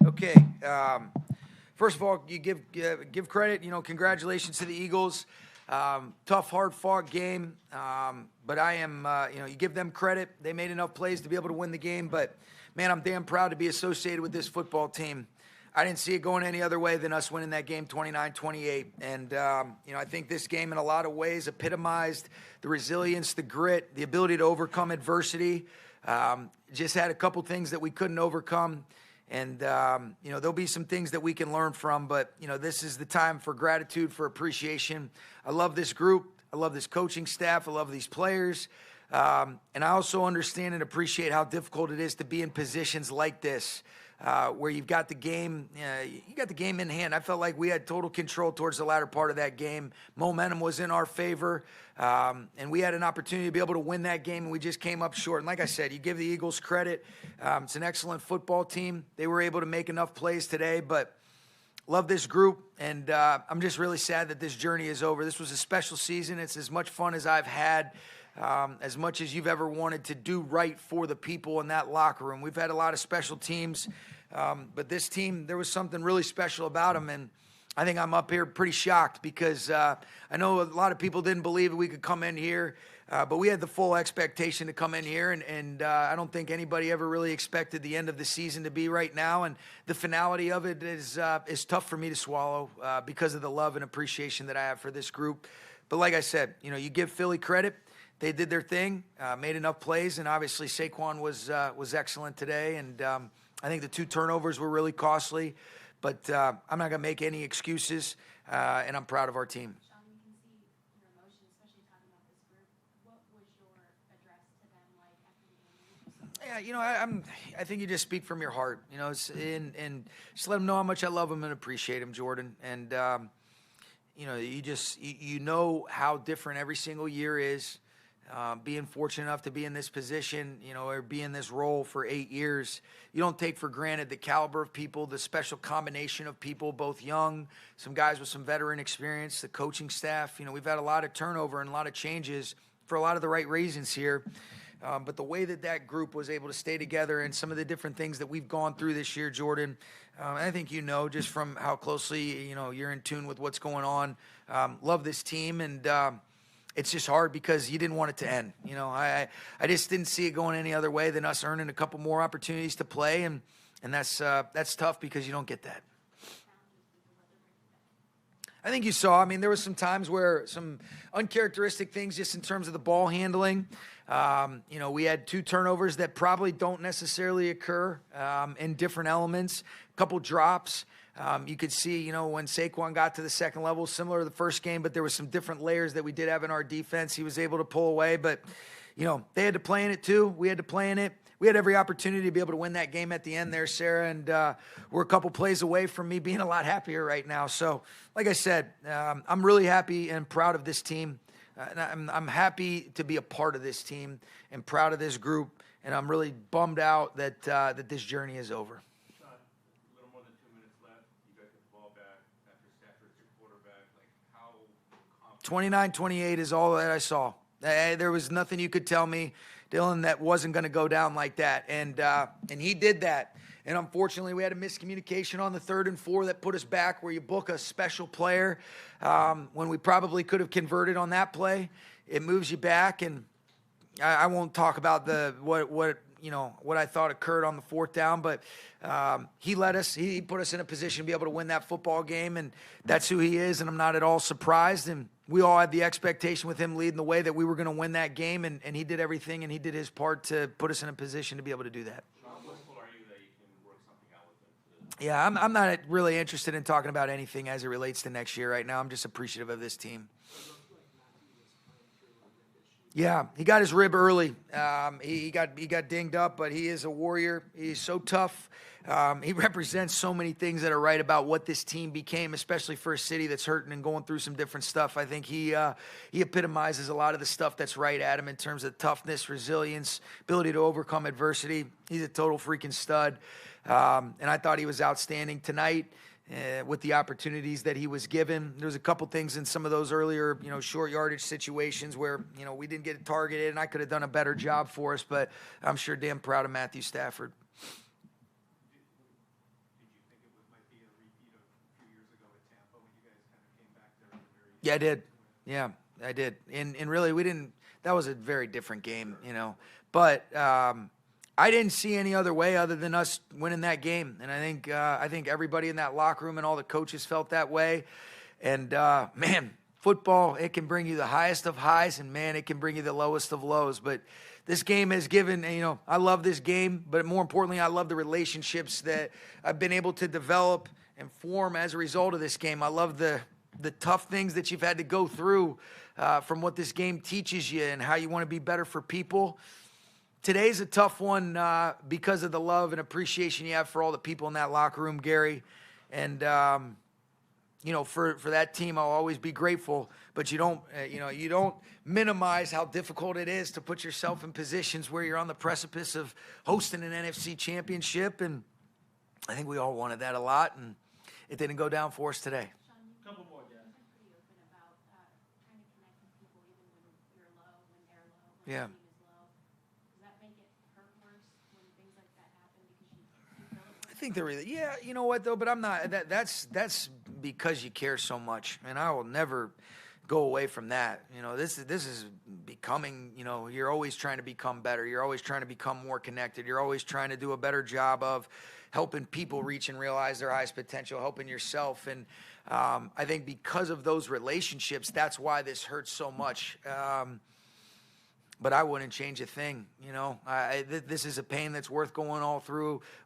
Okay. First of all, you give credit. Congratulations to the Eagles. Tough, hard-fought game. But I am, you give them credit. They made enough plays to be able to win the game. But, man, I'm damn proud to be associated with this football team. I didn't see it going any other way than us winning that game 29-28. And, I think this game in a lot of ways epitomized the resilience, the grit, the ability to overcome adversity. Just had a couple things that we couldn't overcome. And, there'll be some things that we can learn from. But, this is the time for gratitude, for appreciation. I love this group. I love this coaching staff. I love these players. And I also understand and appreciate how difficult it is to be in positions like this. Where you've got the game, in hand. I felt like we had total control towards the latter part of that game. Momentum was in our favor, and we had an opportunity to be able to win that game, and we just came up short. And like I said, you give the Eagles credit. It's an excellent football team. They were able to make enough plays today, but love this group, and I'm just really sad that this journey is over. This was a special season. It's as much fun as I've had. As much as you've ever wanted to do right for the people in that locker room. We've had a lot of special teams, but this team, there was something really special about them, and I think I'm up here pretty shocked because I know a lot of people didn't believe we could come in here, but we had the full expectation to come in here, and I don't think anybody ever really expected the end of the season to be right now, and the finality of it is tough for me to swallow because of the love and appreciation that I have for this group. But like I said, you give Philly credit. They did their thing, made enough plays, and obviously Saquon was excellent today. And I think the 2 turnovers were really costly, but I'm not going to make any excuses, and I'm proud of our team. Sean, we can see your emotion, especially talking about this group. What was your address to them like after the game? Yeah, I think you just speak from your heart, and just let them know how much I love them and appreciate them, Jordan. And you know how different every single year is. Being fortunate enough to be in this position, or be in this role for 8 years, you don't take for granted the caliber of people, the special combination of people, both young, some guys with some veteran experience, the coaching staff. We've had a lot of turnover and a lot of changes for a lot of the right reasons here. But the way that group was able to stay together and some of the different things that we've gone through this year, Jordan, I think just from how closely, you're in tune with what's going on. Love this team, and it's just hard because you didn't want it to end. I just didn't see it going any other way than us earning a couple more opportunities to play, and that's tough because you don't get that. I think you saw, there was some times where some uncharacteristic things just in terms of the ball handling. We had 2 turnovers that probably don't necessarily occur in different elements, a couple drops. You could see, when Saquon got to the second level, similar to the first game, but there was some different layers that we did have in our defense. He was able to pull away, but, they had to play in it too. We had to play in it. We had every opportunity to be able to win that game at the end there, Sarah, and we're a couple plays away from me being a lot happier right now. So, like I said, I'm really happy and proud of this team. And I'm happy to be a part of this team and proud of this group, and I'm really bummed out that this journey is over. 29-28 is all that I saw. There was nothing you could tell me, Dylan, that wasn't going to go down like that. And he did that. And unfortunately, we had a miscommunication on the 3rd and 4 that put us back where you book a special player when we probably could have converted on that play. It moves you back. And I won't talk about what I thought occurred on the 4th down, but he put us in a position to be able to win that football game, and that's who he is, and I'm not at all surprised. And we all had the expectation with him leading the way that we were going to win that game, and he did everything, and he did his part to put us in a position to be able to do that. How hopeful are you that you can work something out with him? Yeah, I'm not really interested in talking about anything as it relates to next year right now. I'm just appreciative of this team. Yeah, he got his rib early. He got dinged up, but he is a warrior. He's so tough. He represents so many things that are right about what this team became, especially for a city that's hurting and going through some different stuff. I think he epitomizes a lot of the stuff that's right at him in terms of toughness, resilience, ability to overcome adversity. He's a total freaking stud. And I thought he was outstanding tonight. With the opportunities that he was given. There was a couple things in some of those earlier, short yardage situations where, we didn't get it targeted, and I could have done a better job for us, but I'm sure damn proud of Matthew Stafford. Did you Yeah, I did. Yeah, I did. And really, we didn't. That was a very different game, you know. But I didn't see any other way other than us winning that game. And I think everybody in that locker room and all the coaches felt that way. And man, football, it can bring you the highest of highs, and man, it can bring you the lowest of lows. But this game has given, you know, I love this game, but more importantly, I love the relationships that I've been able to develop and form as a result of this game. I love the tough things that you've had to go through from what this game teaches you and how you want to be better for people. Today's a tough one because of the love and appreciation you have for all the people in that locker room, Gary. And, you know, for that team, I'll always be grateful. But you don't minimize how difficult it is to put yourself in positions where you're on the precipice of hosting an NFC championship. And I think we all wanted that a lot, and it didn't go down for us today. Couple more, guys. Pretty open about trying to connect with people even when you're low, when they're low, when Yeah. the team is low. Does that make it hurt worse when things like that happen because you feel it worse? I think they're really, yeah, you know what though, but I'm not, that's because you care so much, and I will never go away from that. You know, this is becoming, you know, you're always trying to become better. You're always trying to become more connected. You're always trying to do a better job of helping people reach and realize their highest potential, helping yourself. And I think because of those relationships, that's why this hurts so much. But I wouldn't change a thing, you know. This is a pain that's worth going all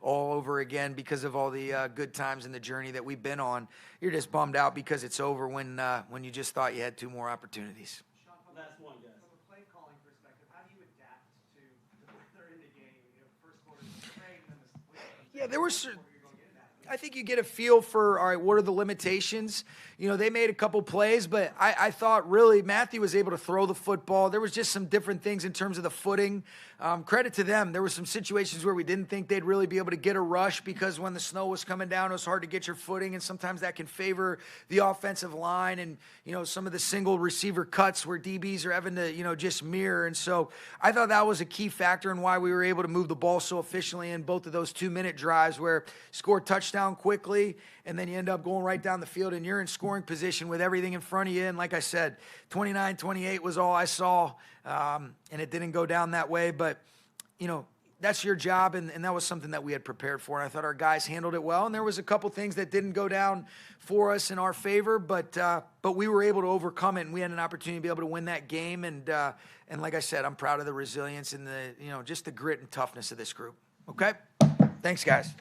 over again because of all the good times in the journey that we've been on. You're just bummed out because it's over when you just thought you had 2 more opportunities. Sean, Last one, guys. from a play calling perspective, how do you adapt to the weather in the game? You know, first quarter is rain, then the split. Yeah, there were certain. You're going to get that. I think you get a feel for, all right, what are the limitations? You know, they made a couple plays, but I thought really Matthew was able to throw the football. There was just some different things in terms of the footing. Credit to them. There were some situations where we didn't think they'd really be able to get a rush because when the snow was coming down, it was hard to get your footing, and sometimes that can favor the offensive line and, you know, some of the single receiver cuts where DBs are having to, you know, just mirror. And so I thought that was a key factor in why we were able to move the ball so efficiently in both of those 2-minute drives where score touchdown quickly, and then you end up going right down the field and you're in scoring position with everything in front of you. And like I said, 29-28 was all I saw, and it didn't go down that way. But, you know, that's your job, and that was something that we had prepared for. And I thought our guys handled it well. And there was a couple things that didn't go down for us in our favor, but we were able to overcome it, and we had an opportunity to be able to win that game. And like I said, I'm proud of the resilience and the, you know, just the grit and toughness of this group. Okay? Thanks, guys.